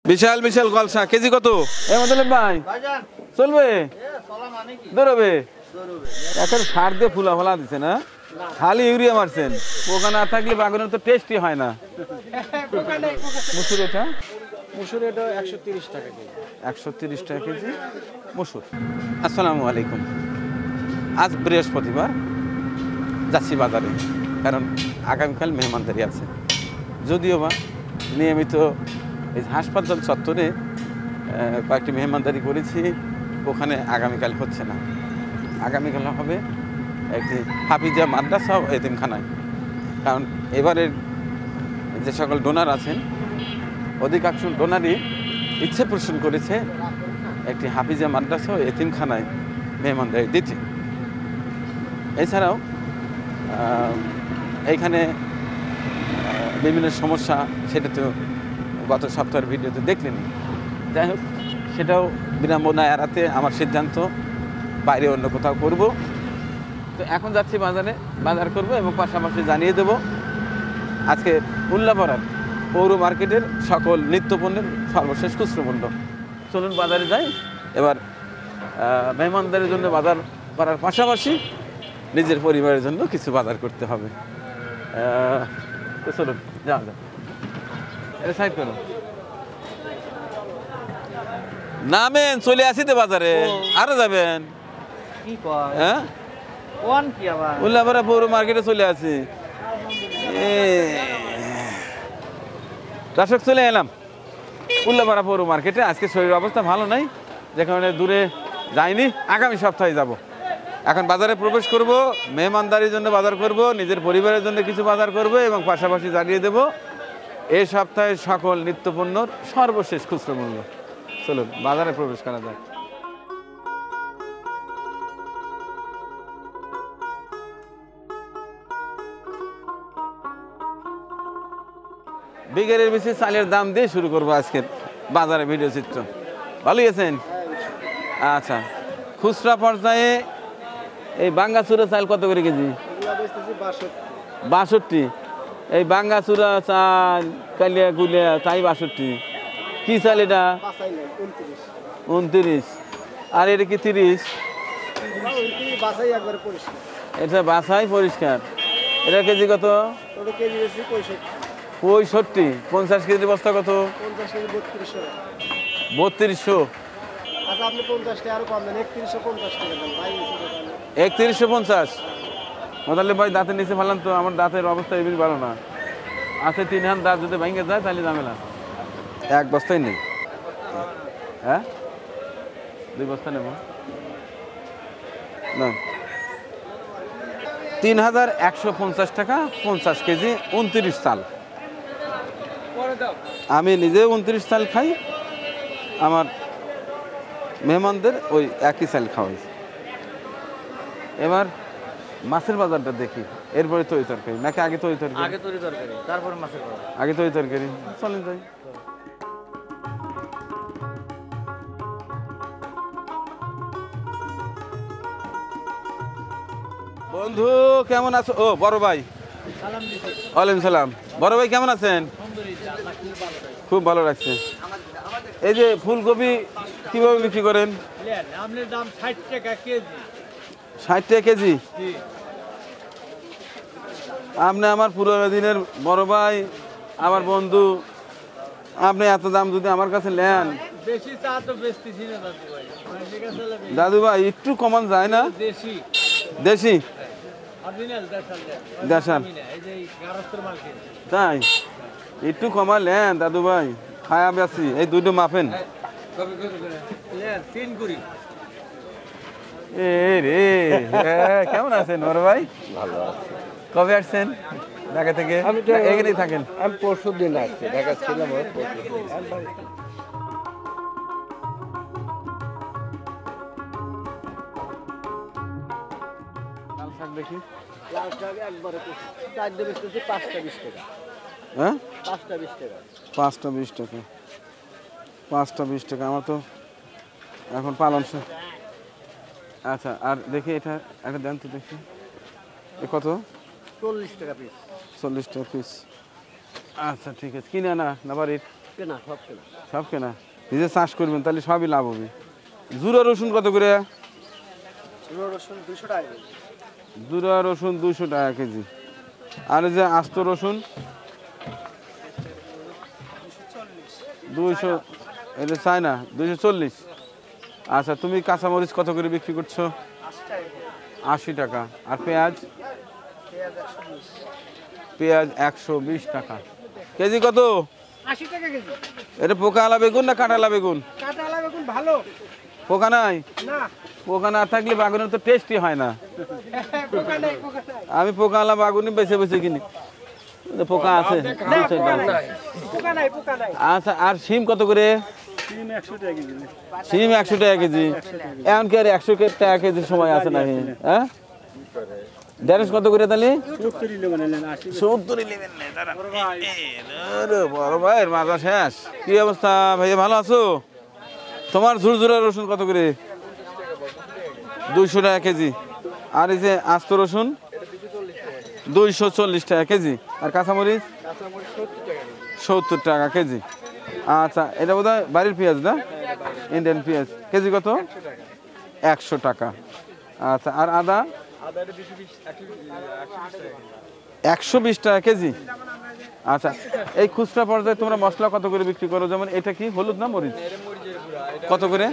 বিশাল বিশাল গলসা KG কত? ভাই চলবে দৌড়বে এখন সার দিয়ে ফুলা ফলা দিচ্ছে না, খালি ইউরিয়া মারছেন। পোকা না থাকলে বাগানের তো টেস্টই হয় না। মুসুর এটা মুসুর এটা 130 টাকা কেজি। 130 টাকা কেজি মুসুর। আসসালামু আলাইকুম। আজ বৃহস্পতিবার, যাচ্ছি বাজারে, কারণ আগামীকাল মেহমানদারি আছে। যদিও বা নিয়মিত এই হাসপাতাল চত্বরে কয়েকটি মেহমানদারি করেছি, ওখানে আগামীকাল হচ্ছে না। আগামীকাল হবে একটি হাফিজা মাদ্রাসা ও এতিমখানায়। কারণ এবারের যে সকল ডোনার আছেন, অধিকাংশ ডোনারই ইচ্ছে পোষণ করেছে একটি হাফিজা মাদ্রাসা ও এতিমখানায় মেহমানদারি দিতে। এছাড়াও এইখানে বিভিন্ন সমস্যা, সেটা তো গত সপ্তাহের ভিডিওতে দেখলেন। যাই হোক, সেটাও বিড়ম্বনা এড়াতে আমার সিদ্ধান্ত বাইরে অন্য কোথাও করব। তো এখন যাচ্ছি বাজারে, বাজার করব এবং পাশাপাশি জানিয়ে দেব আজকে উল্লাপাড়ার পৌর মার্কেটের সকল নিত্যপণ্যের সর্বশেষ খুচরো মূল্য। চলুন বাজারে যাই। এবার মেহমানদারের জন্য বাজার করার পাশাপাশি নিজের পরিবারের জন্য কিছু বাজার করতে হবে। তো চলুন যাওয়া যাক। এটা সাইড করুন। নামেন, চলে আসি তো বাজারে। আরো যাবেন? হ্যাঁ, উল্লাপাড়া পৌর মার্কেটে চলে আসি। দর্শক, চলে এলাম উল্লাপাড়া পৌর মার্কেটে। আজকে শরীরের অবস্থা ভালো নাই, যে কারণে দূরে যাইনি। আগামী সপ্তাহে যাব। এখন বাজারে প্রবেশ করব, মেহমানদারির জন্য বাজার করব, নিজের পরিবারের জন্য কিছু বাজার করব এবং পাশাপাশি জানিয়ে দেব এই সপ্তাহে সকল নিত্যপণ্যর সর্বশেষ খুচরো মূল্য। চলুন বাজারে প্রবেশ করা যাক। বিঘের বেশি চালের দাম দিয়ে শুরু করবো আজকের বাজারে ভিডিও চিত্র। ভালোই আছেন? আচ্ছা, খুচরা পর্যায়ে এই বাঙ্গাচুরা চাল কত করে কেজি? 62। এই বাঙ্গাচুরা চাল, কালিয়া কুলিয়া চাই 62। কি চাল এটা? 29। আর এটা কি 30? এটা বাছাই পরিষ্কার। এটা কেজি কত? 65। 50 কেজি বস্তা কত? 3200। 3150। মোতালে ভাই দাঁতের নিচে ফেলাম তো, আমার দাঁতের অবস্থা এমনি ভালো না আছে। 3 হাত দাঁত যদি ভেঙে যায় তাহলে ঝামেলা। এক বস্তাই নেই। হ্যাঁ, 2 বস্তা নেব না। 3150 টাকা 50 কেজি 29 চাল। আমি নিজে 29 চাল খাই, আমার মেহমানদের ওই একই চাল খাওয়াই। এবার মাছের বাজারটা দেখি, এরপরে তরি তরকারি নাকি আগে তরি তরকারি? আগে তরি তরকারি, তারপরে মাছের বাজার। আগে তরি তরকারি, চলেন যাই। বন্ধু কেমন আছো? ও বড় ভাই, ওয়ালাইকুম সালাম। বড় ভাই কেমন আছেন? খুব ভালো লাগছে। এই যে ফুলকপি কিভাবে বিক্রি করেন? 60 টাকা কেজি। আপনি আমার পুরোনো দিনের বড় ভাই, আমার বন্ধু, আপনি এত দাম যদি আমার কাছে নেন। দাদু ভাই একটু কমান যায় না? দেশি দেশাল, তাই একটু কমালেন দাদু ভাই, খায়া বেশি। এই দুটো মাপেন। এ রে, কেমন আছেন বড় ভাই? ভালো আছে। কবে আসছেন ঢাকা থেকে? এখানেই থাকেন? আমি পরশু দিন আসছি, ঢাকা ছিলাম। লাল শাক দেখি। লাল শাক একবারে 4 বেচতেছি 5টা 20 টাকা। হ্যাঁ, 5টা 20 টাকা। 5টা 20 টাকা। 5টা 20 টাকা। আমার তো এখন পালন শাক। আচ্ছা, আর দেখি এটা একটা দেন তো দেখি। এ কত? 40 টাকা পিস। 40 টাকা পিস। আচ্ছা ঠিক আছে। কিনে আনা না বাড়ির? কেনা সব কেনা সব কেনা নিজে চাষ করবেন তাহলে সবই লাভ হবে। জুরা রসুন কত করে? রসুন 200 টাকা জুরা রসুন 200 টাকা কেজি। আর এই যে আস্ত রসুন 200, এটা চাই না 240। আচ্ছা তুমি কাঁচামরিচ কত করে বিক্রি করছো? 80 টাকা। আর পেঁয়াজ? পেঁয়াজ 120 টাকা কেজি। কত? 80 টাকা কেজি। এটা পোকা আলা বেগুন না কাঁটালা বেগুন? কাঁটালা বেগুন ভালো পোকা নাই? না পোকা না থাকলে বাগুনের তো টেস্টই হয় না। পোকা নাই পোকা নাই আমি পোকা আলা বাগুনি বেছে বেছে কিনি, পোকা আছে। পোকা নাই আচ্ছা আর শিম কত করে? সিম 100 টাকা কেজি। শিম 100 টাকা কেজি। এখন কি আর 100 টাকা কেজির সময় আছে নাকি? হ্যাঁ ঢেঁড়স কত করে তাহলে? 70 ইলে বানালেন 80 70 নেবেন না দাঁড়া। আরে বড় ভাইয়ের মাজা শেষ। কি অবস্থা ভাইয়া, ভালো আছো? তোমার ঝুরঝুরা রসুন কত করে? 200 টাকা কেজি। আর এই যে আস্ত রসুন 240 টাকা কেজি। আর কাঁচামরিচ 70 টাকা কেজি। আচ্ছা এটা বোধহয় বাড়ির পেঁয়াজ না? ইন্ডিয়ান পেঁয়াজ কেজি কত? 100 টাকা। আচ্ছা আর আদা? 120 টাকা কেজি। আচ্ছা এই খুচরা পর্যায়ে তোমরা মশলা কত করে বিক্রি করো? যেমন এটা কি হলুদ না মরিচ? কত করে?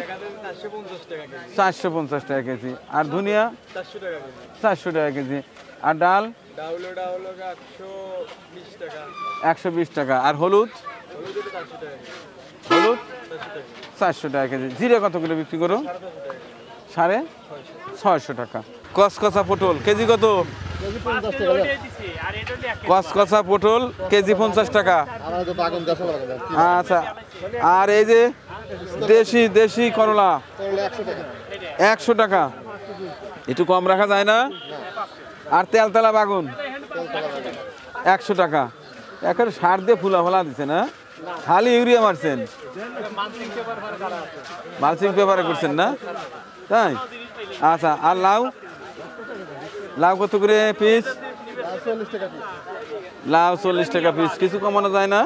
450 টাকা কেজি। আর ধনিয়া 400 টাকা কেজি। আর ডাল 120 টাকা। আর হলুদ? হলুদ 400 টাকা কেজি। জিরে কত করে বিক্রি করো? 650 টাকা। কসকসা পটল কেজি কত? কেজি 50 টাকা। কসকসা পটল কেজি 50 টাকা। আমাদের বাগান 10 টাকা আচ্ছা আর এই যে দেশি দেশি করলা 100 টাকা 100 টাকা। একটু কম রাখা যায় না? আর তেলতলা বাগুন 100 টাকা। এখন সার দিয়ে ফুলা ফলা দিচ্ছে না, খালি ইউরিয়া মারছেন, মালচিং পেপারে করছেন না তাই? আচ্ছা আর লাউ? লাউ কত করে পিস? 40 টাকা পিস। লাউ 40 টাকা পিস। কিছু কমানো যায় না?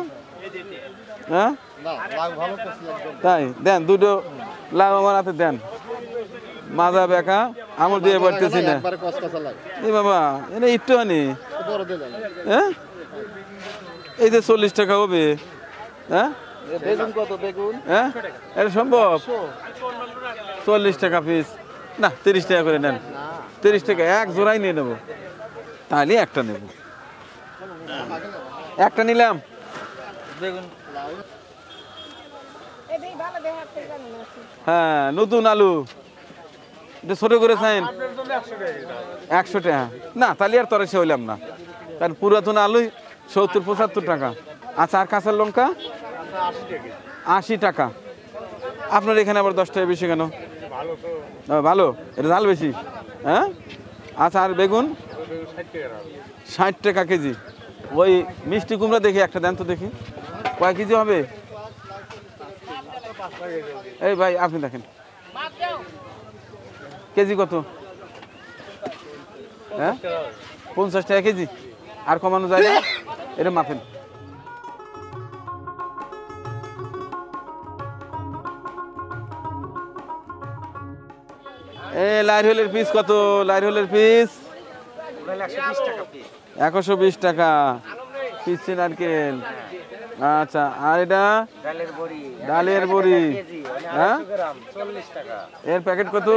হ্যাঁ না লাউ ভালো করছি একদম। তাই দেন দুটো লাউ আমার হাতে দেন। মাজা বেকা আমল দিয়ে বাড়তেছি না। একবারে কসকসা লাগে। এই বাবা এটা একটু আনি। বড় দিয়ে দেন। হ্যাঁ এই যে 40 টাকা হবে। হ্যাঁ বেগুন কত? বেগুন হ্যাঁ এটা সম্ভব? 40 টাকা পিস না 30 টাকা করে নেন। 30 টাকা এক জোড়াই নিয়ে নেবো, তাহলে একটা নেব। একটা নিলাম। হ্যাঁ নতুন আলু এটা ছোট করে চাইন 100 টাকা না, তাহলে আর তরে সে হইলাম না, কারণ পুরাতন আলু 70-75 টাকা। আচ্ছা আর কাঁচা লঙ্কা 80 টাকা। আপনার এখানে আবার 10 টাকা বেশি কেন? ভালো, এটা ঝাল বেশি। হ্যাঁ আচ্ছা আর বেগুন 60 টাকা কেজি। ওই মিষ্টি কুমড়া দেখি একটা দেন তো দেখি, কয় কেজি হবে? এই ভাই আপনি দেখেন কেজি কত? হ্যাঁ 50 টাকা কেজি। আর কমানো যায় না? এটা মাপেন। লাইরহলের পিস কত? লাইরহলের পিস 120 টাকা পিস নারকেল। আচ্ছা আর এটা ডালের বড়ি, হ্যাঁ এর প্যাকেট কত?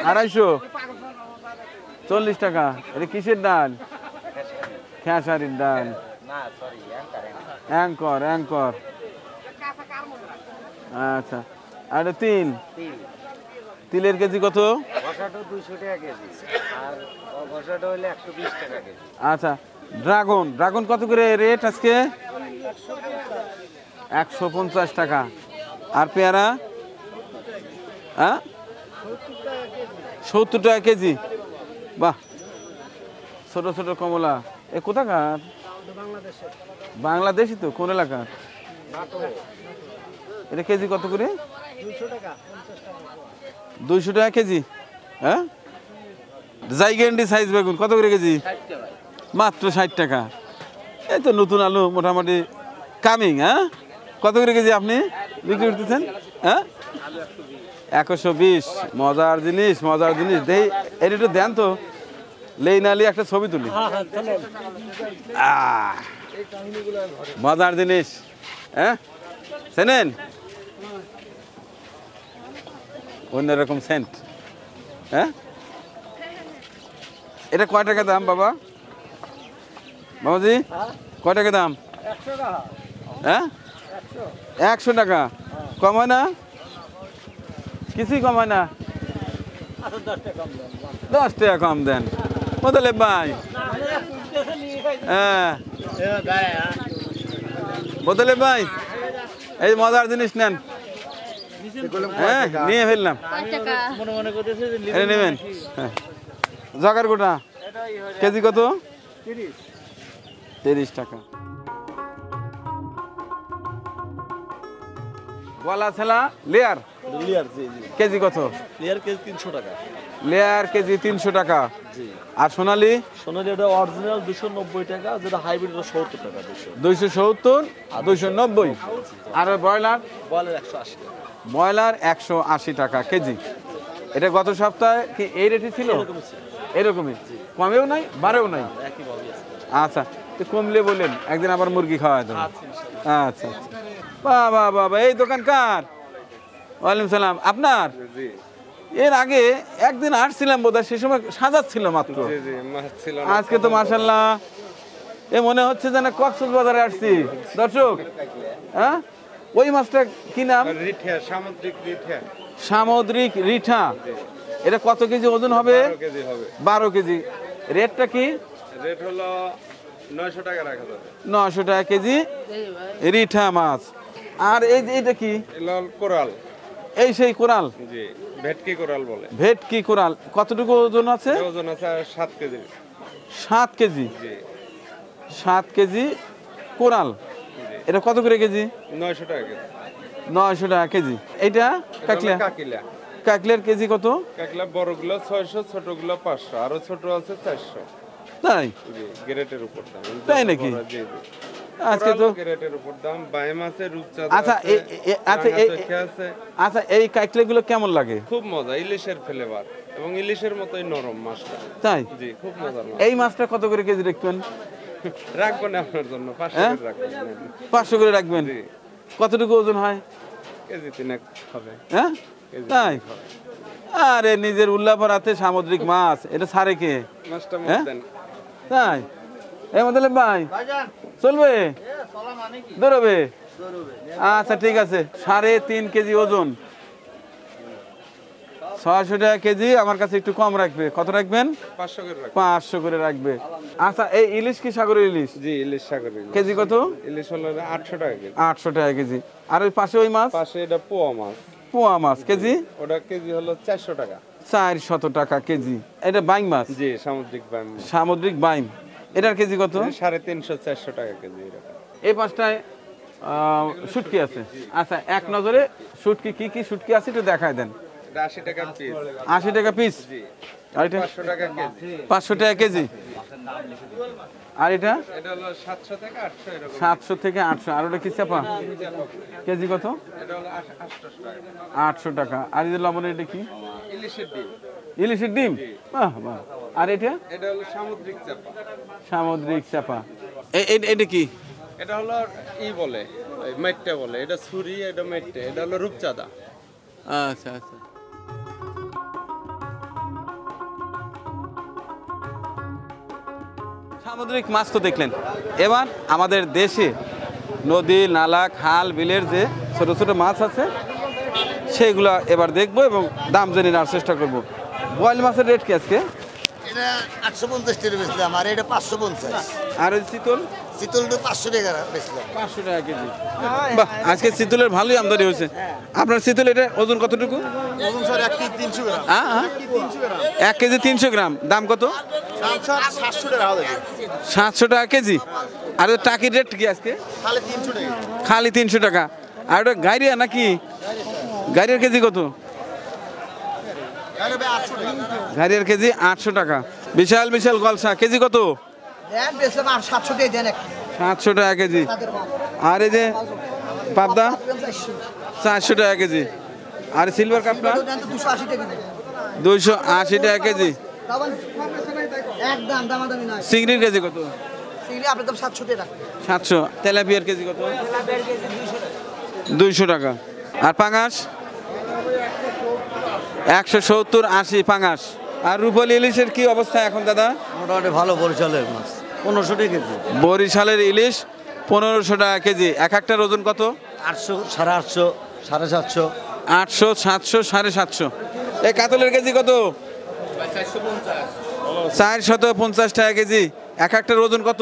250। 40 টাকা। এটা কিসের ডাল? খেসারির ডাল। Anchor anchor. আচ্ছা আর এটা তিল, তিলের কেজি কত? 200 টাকা কেজি আর ঘষাটা হইলে 120 টাকা কেজি। আচ্ছা ড্রাগন, ড্রাগন কত করে রেট আজকে? 150 টাকা। আর পেয়ারা? হ্যাঁ 70 টাকা কেজি। বাহ ছোট ছোট কমলা। এ কোথাকার? বাংলাদেশি তো? কোন এলাকার? এটা কেজি কত করে? 200 টাকা কেজি। হ্যাঁ জাইগেন্ডি সাইজ বেগুন কত করে কেজি? মাত্র 60 টাকা। এই তো নতুন আলু মোটামুটি কামিং। হ্যাঁ কত করে কেজি আপনি বিক্রি করতেছেন? হ্যাঁ 120। মজার জিনিস মজার জিনিস দেই, এটা একটু দেন তো, লেই নালি একটা ছবি তুলি। আহ, মজার জিনিস, হ্যাঁ চেনেন? অন্যরকম সেন্ট। হ্যাঁ এটা কয় টাকা দাম বাবা? বাবাজি কয় টাকা দাম? হ্যাঁ 100 টাকা। কম হয় না? কিছুই কম হয় না? 10 টাকা কম দেন মোতালেব ভাই। হ্যাঁ মোতালেব ভাই, এই মজার জিনিস নেন। হ্যাঁ নিয়ে ফেললাম, এটা নেবেন। হ্যাঁ জগার গোটা কেজি কত? 30 টাকা। গলা ছেলা লেয়ার লিয়ার জি জি। কেজি কত? লিয়ার কেজি 300 টাকা। লেয়ার কেজি 300 টাকা। জি। আর সোনালি? সোনালি এটা অরিজিনাল 290 টাকা, যেটা হাইব্রিড 70 টাকা। 270 290। আর ব্রয়লার? বয়লার 180 টাকা। ব্রয়লার 180 টাকা কেজি। এটা গত সপ্তাহে কি এই রেটই ছিল? এরকমই, কমেও নাই বাড়েও নাই। একই ভাবে আছে। আচ্ছা তো কমলে বলেন, একদিন আবার মুরগি খাওয়া দেবো। আচ্ছা আচ্ছা। বাবা বাবা, এই দোকান কার? ওয়ালাইকুম সালাম। আপনার? এর আগে একদিন আসছিলাম বোধহয়, সে সময় সাজাচ্ছিল মাত্র। আজকে তো মাশাআল্লাহ এ মনে হচ্ছে যেন কক্সবাজারে আসছি। দর্শক হ্যাঁ ওই মাছটা কি নাম? রিঠা, সামুদ্রিক রিঠা। সামুদ্রিক রিঠা। এটা কত কেজি ওজন হবে? 12 কেজি হবে। 12 কেজি। রেটটা কি? রেট হলো 900 টাকা রাখা যাবে। 900 টাকা কেজি রিঠা মাছ। আর এই যে এটা কি? এগুলো কোরাল। এই সেই কোরাল? জি, ভেটকি কোরাল বলে। ভেটকি কোরাল। কতটুকু ওজন আছে? এর ওজন আছে 7 কেজি। 7 কেজি। জি 7 কেজি কোরাল। এটা কত করে কেজি? 900 টাকা কেজি। 900 টাকা কেজি। এটা কাকলা? কাকিলা। কাকলের কেজি কত? কাকিলা বড়গুলো 600, ছোটগুলো 500, আরো ছোট আছে 400। তাই? জি, গ্রেটের উপর দাম। তাই নাকি? জি জি। আজকে তো গ্রেটের উপর দাম। বাইম আছে, রূপচাঁদা আচ্ছা আছে, আচ্ছা রাঙাচোখা আছে। আচ্ছা এই কাকলেগুলো কেমন লাগে? খুব মজা, ইলিশের ফ্লেভার এবং ইলিশের মতোই নরম মাছটা। তাই? জি, খুব মজার মাছ। এই মাছটা কত করে কেজি রাখবেন? রাখবো না আপনার জন্য, 500 হ্যাঁ? করে রাখবেন। 500 করে রাখবেন। জি, কতটুকু ওজন হয়? কেজি 3 হবে। হ্যাঁ কেজি তাই? 3 হবে। আরে নিজের উল্লাপাড়াতে সামুদ্রিক মাছ, এটা ছাড়ে কে? মাছটা হ্যাঁ? মুখ দেন। তাই? এই মোতালেব ভাই চলবে? দৌড়বে? আচ্ছা ঠিক আছে। 3.5 কেজি ওজন, 600 টাকা কেজি। আমার কাছে একটু কম রাখবে। কত রাখবেন? 500 করে রাখবেন। 500 করে রাখবে। আচ্ছা এই ইলিশ কি সাগরের ইলিশ? জি, ইলিশ সাগর ইলিশ। কেজি কত? ইলিশ হলো 800 টাকা কেজি। 800 টাকা কেজি। আর ওই পাশে ওই মাছ? পাশে এটা পোয়া মাছ। পোয়া মাছ কেজি? ওটা কেজি হলো 400 টাকা। 400 টাকা কেজি। এটা বাইম মাছ? জি, সামুদ্রিক বাইম। সামুদ্রিক বাইম। এটার কেজি কত? 350 400 টাকা কেজি এরকম। এই পাঁচটায় শুটকি আছে। আচ্ছা এক নজরে শুটকি কি কি শুটকি আছে একটু দেখায় দেন। এটা 80 টাকা পিস। 80 টাকা পিস। জি। আর এটা 500 টাকা কেজি। 500 টাকা কেজি। আর এটা এটা হলো 700 থেকে 800 এরকম। 700 থেকে 800। আর ওটা কি চাপা? কেজি কত? এটা হলো 800 টাকা। 800 টাকা। আর এই যে লবণ, এটা কি? ইলিশের ডিম। ইলিশের ডিম? বাহ বাহ। আর এটা? এটা হলো সামুদ্রিক চাপা। সামুদ্রিক চাপা। এটা কি? এটা হলো বলে, ওই মেট্টে বলে। এটা ছুরি, এটা মেট্টে। এটা হলো রূপচাঁদা। আচ্ছা আচ্ছা। সামুদ্রিক মাছ তো দেখলেন। এবার আমাদের দেশে নদী নালা খাল বিলের যে ছোট ছোট মাছ আছে সেইগুলো এবার দেখবো এবং দাম জেনে নেওয়ার চেষ্টা করব। বোয়াল মাছের রেট কি আজকে? এটা 850 টাকা বেচলাম, আর এটা 550। আর ওই চিতল? চিতলটা 500 টাকা বেচলাম। 500 টাকা কেজি। বাহ, আজকে চিতলের ভালোই আমদানি হয়েছে। আপনার চিতল এটা ওজন কতটুকু? ওজন স্যার 1 কেজি 300 গ্রাম। হ্যাঁ 300 গ্রাম। 1 কেজি 300 গ্রাম। দাম কত? 700 টাকা হবে। 700 টাকা কেজি। আর ওই টাকির রেট কি আজকে? তাহলে 300 টাকা। খালি 300 টাকা। আর ওটা গাইরিয়া নাকি? গাইরিয়ার কেজি কত? আরে ভাই 800 টাকা। গাইরিয়ার কেজি 800 টাকা। বিশাল বিশাল গলসা কেজি কত? দেন বেচলাম, আর 700 টাকা দেন। 700 টাকা কেজি। আর এই যে পাবদা 400 টাকা কেজি। আর সিলভার কাপটা 280 টাকা কেজি। একদম দামাদামি নয়। চিংড়ির কেজি কত? চিংড়ি আপনার দাম 700 টাকা। 700। তেলাপিয়ার কেজি কত? 200 টাকা। আর পাঙাশ 170 80 পাঙাশ। আর রূপালী ইলিশের কি অবস্থা এখন দাদা? মোটামুটি ভালো বরিশালের মাছ 1500 টাকা কেজি। বরিশালের ইলিশ 1500 টাকা কেজি। এক একটার ওজন কত? 800 850 750 800 700 750। এই কাতলের কেজি কত? 450 টাকা কেজি। এক একটার ওজন কত?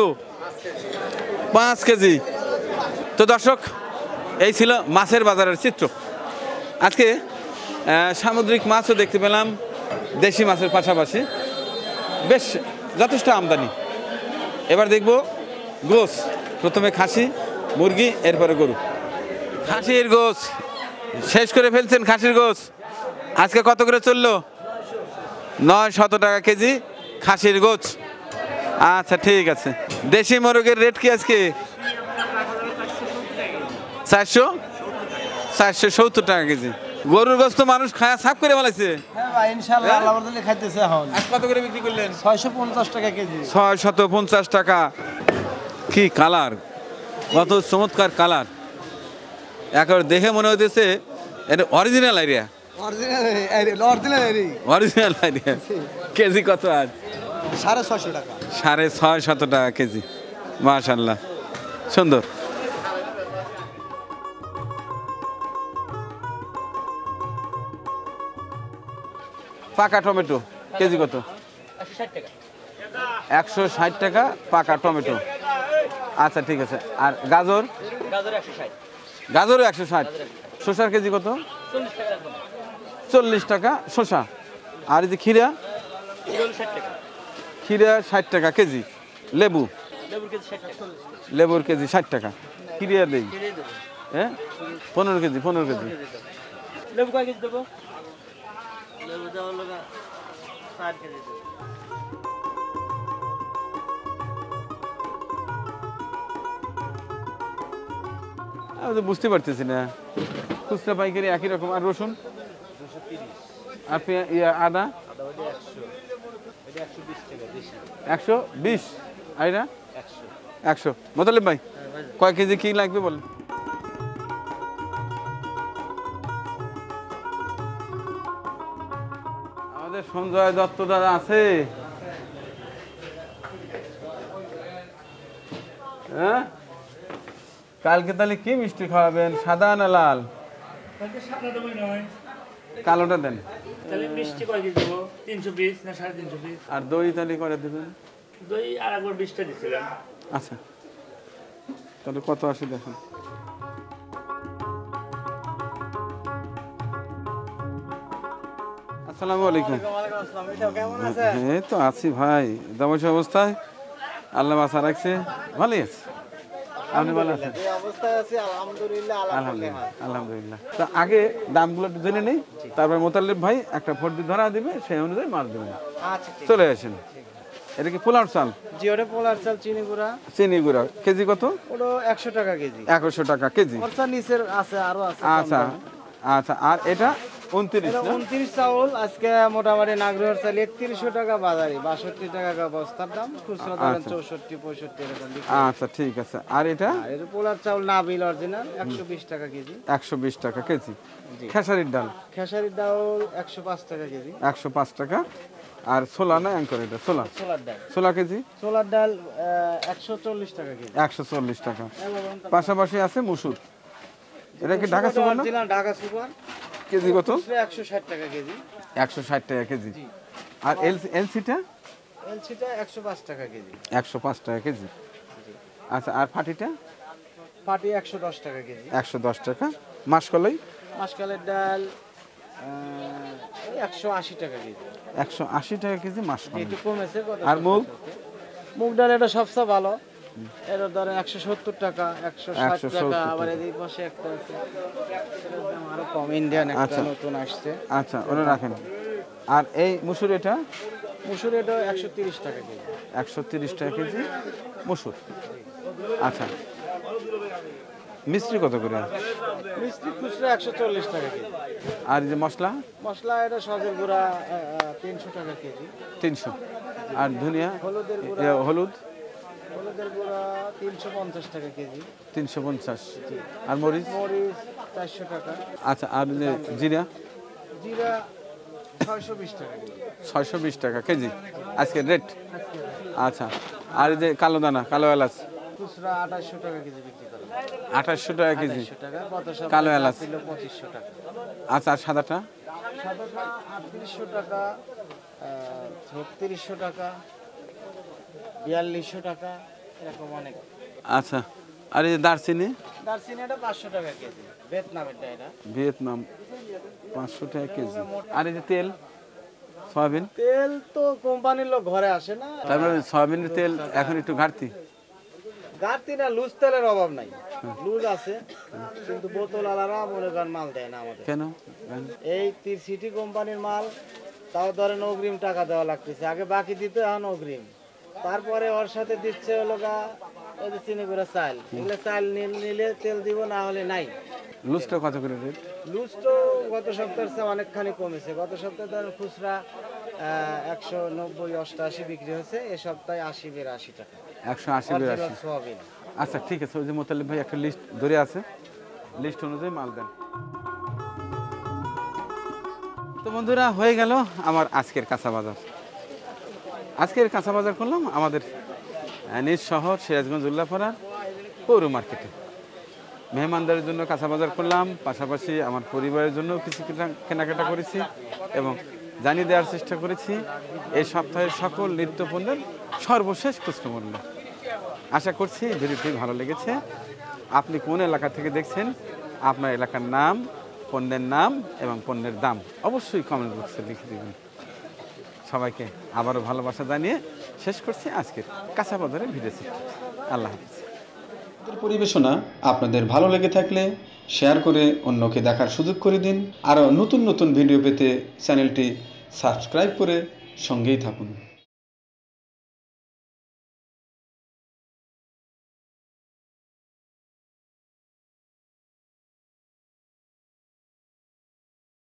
5 কেজি। তো দর্শক, এই ছিল মাছের বাজারের চিত্র। আজকে সামুদ্রিক মাছও দেখতে পেলাম, দেশি মাছের পাশাপাশি বেশ যথেষ্ট আমদানি। এবার দেখব গোস। প্রথমে খাসি, মুরগি, এরপরে গরু। খাসির গোস শেষ করে ফেলছেন। খাসির গোস আজকে কত করে চললো? 900 টাকা কেজি খাসির গোস। আচ্ছা ঠিক আছে। দেশি মোরগের রেট কি আজকে? 470 টাকা কেজি। গরুর গোস তো মানুষ খায়া সাফ করে বলাইছে। হ্যাঁ ভাই ইনশাআল্লাহ আল্লাহর বদলে খাইতেছে এখন। আজ কত করে বিক্রি করলেন? 650 টাকা কেজি। 650 টাকা। কি কালার, কত চমৎকার কালার। একবার দেখে মনে হইতেছে এটা original area. Original area. KG কত আজ? 650 টাকা। 650 টাকা কেজি। মাশাআল্লাহ, সুন্দর। পাকা টমেটো কেজি কত? 160 টাকা পাকা টমেটো। আচ্ছা ঠিক আছে। আর গাজর? গাজরও 160। শসার কেজি কত? 40 টাকা শসা। আর এই যে খিরা? খিরা 60 টাকা কেজি। লেবু? লেবুর কেজি 60 টাকা। খিরিয়া দেই হ্যাঁ 15 কেজি। 15 কেজি। লেবু কয় কেজি দেবো? লেবু দেওয়ার লোক 4 কেজি দেবো। আমি তো বুঝতে পারতেছি না, খুচরা পাইকারি একই রকম। আর রসুন? 220। আর আদা? 120। আর এটা 100। মোতালেব ভাই কয় কেজি কি লাগবে বলেন? আমাদের সঞ্জয় দত্ত দাদা আছে? হ্যাঁ, কালকে তাহলে কি মিষ্টি খাওয়াবেন, সাদা না লাল? কালোটা দেন। তাহলে মিষ্টি কয় কেজি দেবো? 320 না 350? আর দই তাহলে করে দেবেন? দই আর একবার 20টা দিচ্ছিলাম। আচ্ছা তাহলে কত আসে দেখুন। আসসালামু আলাইকুম। এই তো আছি ভাই, দামাশি অবস্থায়। আল্লাহ বাসা রাখছে, ভালোই আছে। আপনি ভালো আছেন? আলহামদুলিল্লাহ আলহামদুলিল্লাহ। তা আগে দামগুলো একটু জেনে নেই, তারপর মোতালেব ভাই একটা ফোর্ট ধরা দিবে, সেই অনুযায়ী মাল দেবেন। চলে আসেন। এটা কি পোলার চাল? জি ওটা পোলার চাল চিনি গুঁড়া। চিনি গুঁড়া কেজি কত? ওটা 100 টাকা কেজি। 100 টাকা কেজি। ওর নিচের আছে আরো আছে। আচ্ছা আচ্ছা। আর এটা 29 এটা না? 29 চাউল আজকে মোটামুটি নাগরহর চাল 3100 টাকা বাজারে, 62 টাকা বস্তার দাম। খুচরা ধরেন 64 65 এরকম বিক্রি। আচ্ছা ঠিক আছে। আর এটা? আর এর পোলার চাউল নাবিল অরিজিনাল 120 টাকা কেজি। 120 টাকা কেজি। খেসারির ডাল? খেসারির ডাউল 105 টাকা কেজি। 105 টাকা। আর ছোলা না অ্যাঙ্কর? এটা ছোলা। ছোলার ডাল। ছোলা কেজি? ছোলার ডাল 140 টাকা কেজি। 140 টাকা। পাশাপাশি আছে মুসুর। এটা কি ঢাকা সুপার না? Original Dhaka super. কেজি কত? 160 টাকা কেজি। 160 টাকা কেজি। আর এলসিটা? এলসিটা 105 টাকা কেজি। 105 টাকা কেজি। আচ্ছা। আর ফাটিটা? পাটি 110 টাকা কেজি। 110 টাকা। মাসকলাই? মাসকালের ডাল 180 টাকা কেজি। 180 টাকা কেজি মাসকলাই। একটু কমেছে। আর মুগ? মুগ ডাল এটা সবচেয়ে ভালো। এর ধরেন 170 টাকা 160 টাকা। আবার এই পাশে একটা আছে এটার দাম আরো কম, ইন্ডিয়ান একটা নতুন আসছে। আচ্ছা ওটা রাখেন। আর এই মুসুর? এটা মুসুর এটা 130 টাকা কেজি। 130 টাকা কেজি মুসুর। আচ্ছা মিষ্টি কত করে? মিষ্টি খুচরা 140 টাকা কেজি। আর এই যে মশলা মশলা এটা সজের গুঁড়া 300 টাকা কেজি। 300। আর ধনিয়া হলুদের গুঁড়া হলুদ হলুদের গুঁড়া 350 টাকা কেজি। 350। আর মরিচ মরিচ 400 টাকা। আচ্ছা, আর এই যে জিরা জিরা 620 টাকা কেজি। 620 টাকা কেজি আজকে রেট। আচ্ছা, আর এই যে কালো দানা, কালো এলাচ খুচরা 2800 টাকা কেজি বিক্রি করে। 2800 টাকা কেজি। 2800 টাকা। গত সপ্তাহে কালো এলাচ ছিল 2500 টাকা। আচ্ছা, আর সাদাটা সাদাটা 3800 টাকা, 3600 টাকা, 4200 টাকা, এরকম অনেক। আচ্ছা, আর এই যে দারচিনি দারচিনিটা 500 টাকা কেজি, ভিয়েতনামের এটা। ভিয়েতনাম 500 টাকা কেজি। আর এই যে তেল সয়াবিন, তেল তো কোম্পানির লোক ঘরে আসে না। তারপরে সয়াবিনের তেল এখন একটু ঘাটতি। ঘাটতি না, লুজ তেলের অভাব নাই, লুজ আছে, কিন্তু বোতল আলারা মনে করেন মাল দেয় না আমাদের। কেন? এই সিটি কোম্পানির মাল, তাও ধরেন অগ্রিম টাকা দেওয়া লাগতেছে, আগে বাকি দিত, এখন অগ্রিম। তারপরে ওর সাথে দিচ্ছে হলো গা এই যে চিনি গুঁড়া চাল, এগুলো চাল নিলে তেল দিব, না হলে নাই। লুজটা কত করে রেট? লুজ তো গত সপ্তাহের চেয়ে অনেকখানি কমেছে। গত সপ্তাহে ধরেন খুচরা 190-88 বিক্রি হয়েছে, এ সপ্তাহে 80-82 টাকা। 180-82। সোয়াবিন। আচ্ছা, ঠিক আছে। ওই যে মোতালেব ভাই একটা লিস্ট ধরে আছে, লিস্ট অনুযায়ী মাল দেন। তো বন্ধুরা, হয়ে গেল আমার আজকের কাঁচা বাজার। আজকের কাঁচা বাজার করলাম আমাদের নিজ শহর সিরাজগঞ্জ উল্লাপাড়ার পৌর মার্কেটে। মেহমানদারের জন্য কাঁচা বাজার করলাম, পাশাপাশি আমার পরিবারের জন্য কিছু কেনাকাটা করেছি এবং জানিয়ে দেওয়ার চেষ্টা করেছি এই সপ্তাহের সকল নিত্য পণ্যের সর্বশেষ খুচরো মূল্য। আশা করছি ভিডিওটি ভালো লেগেছে। আপনি কোন এলাকা থেকে দেখছেন, আপনার এলাকার নাম, পণ্যের নাম এবং পণ্যের দাম অবশ্যই কমেন্ট বক্সে লিখে দেবেন। সবাইকে আবারও ভালোবাসা জানিয়ে শেষ করছি আজকের কাঁচা বাজারের ভিডিও। আল্লাহ হাফিজ। পরিবেশনা আপনাদের ভালো লেগে থাকলে শেয়ার করে অন্যকে দেখার সুযোগ করে দিন। আরও নতুন নতুন ভিডিও পেতে চ্যানেলটি সাবস্ক্রাইব করে সঙ্গেই থাকুন।